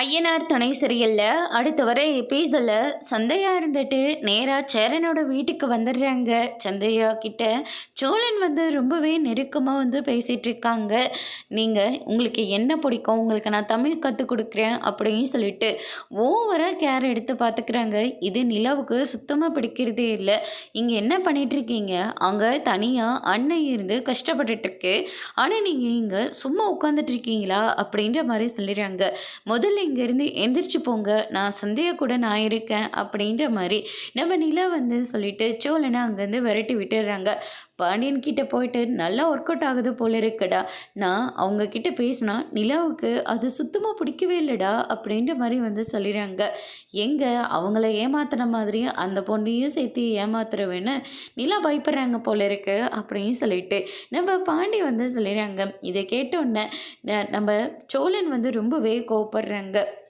ஐயனார் துணை சீரியல்ல அடுத்த வர எபிசோட்ல சந்தையா இருந்துட்டு நேராக சேரனோட வீட்டுக்கு வந்துடுறாங்க. சந்தையா கிட்ட சோழன் வந்து ரொம்பவே நெருக்கமாக வந்து பேசிகிட்டு இருக்காங்க. நீங்கள் உங்களுக்கு என்ன பிடிக்கும், உங்களுக்கு நான் தமிழ் கற்றுக் கொடுக்குறேன் அப்படின்னு சொல்லிட்டு ஓவராக கேர் எடுத்து பார்த்துக்கிறாங்க. இது நிலாவுக்கு சுத்தமாக பிடிக்கிறதே இல்லை. இங்கே என்ன பண்ணிகிட்ருக்கீங்க, அங்கே தனியாக அண்ணன் இருந்து கஷ்டப்பட்டுருக்கு, ஆனால் நீங்கள் இங்கே சும்மா உட்காந்துட்டு இருக்கீங்களா அப்படின்ற மாதிரி சொல்லிடுறாங்க. முதல்ல இங்கேருந்து எந்திரிச்சு போங்க, நான் சந்தையாக கூட நான் இருக்கேன் அப்படின்ற மாதிரி நம்ம நிலா வந்து சொல்லிட்டு சோழனை அங்கேருந்து விரட்டி விட்டுடுறாங்க. பாண்டியன் கிட்ட போயிட்டு நல்லா ஒர்க் அவுட் ஆகுது போல இருக்குடா, நான் அவங்க கிட்ட பேசினா நிலாவுக்கு அது சுத்தமாக பிடிக்கவே இல்லைடா அப்படின்ற மாதிரி வந்து சொல்லிடுறாங்க. எங்கே அவங்கள ஏமாத்துன மாதிரி அந்த பொண்ணையும் சேர்த்து ஏமாத்துறவேன்னு நிலா பயப்படுறாங்க போல இருக்கு அப்படின்னு சொல்லிட்டு நம்ம பாண்டி வந்து சொல்லிடுறாங்க. இதை கேட்டோன்னே நம்ம சோழன் வந்து ரொம்பவே கோவப்படுறாங்க.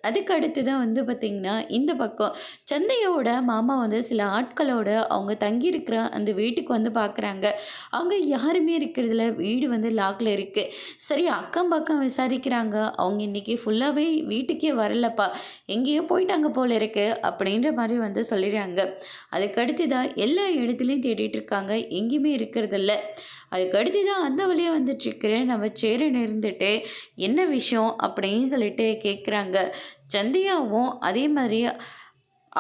அதுக்கு அடுத்து தான் வந்து பார்த்திங்கன்னா இந்த பக்கம் சந்தையோட மாமா வந்து சில ஆட்களோட அவங்க தங்கியிருக்கிற அந்த வீட்டுக்கு வந்து பார்க்குறாங்க. அவங்க யாருமே இருக்கிறதுல, வீடு வந்து லாக்கில் இருக்குது. சரி அக்கம் பக்கம் விசாரிக்கிறாங்க, அவங்க இன்றைக்கி ஃபுல்லாகவே வீட்டுக்கே வரலப்பா, எங்கேயோ போயிட்டாங்க போல இருக்கு அப்படின்ற மாதிரி வந்து சொல்லிடுறாங்க. அதுக்கடுத்து தான் எல்லா இடத்துலையும் தேடிட்டு இருக்காங்க, எங்கேயுமே இருக்கிறதில்ல. அதுக்கடுத்து தான் அந்த வழியாக வந்துட்டுருக்கிறேன் நம்ம சேரன் இருந்துட்டு என்ன விஷயம் அப்படின்னு சொல்லிட்டு கேட்குறாங்க. சந்தியாவும் அதே மாதிரி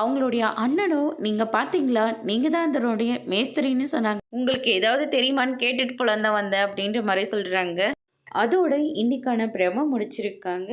அவங்களுடைய அண்ணனும் நீங்கள் பார்த்தீங்களா, நீங்கள் தான் அதனுடைய மேஸ்திரின்னு சொன்னாங்க, உங்களுக்கு ஏதாவது தெரியுமான்னு கேட்டுட்டு போல தான் வந்தேன் அப்படின்ற மாதிரி சொல்கிறாங்க. அதோட இன்னைக்கான பிரம முடிச்சிருக்காங்க.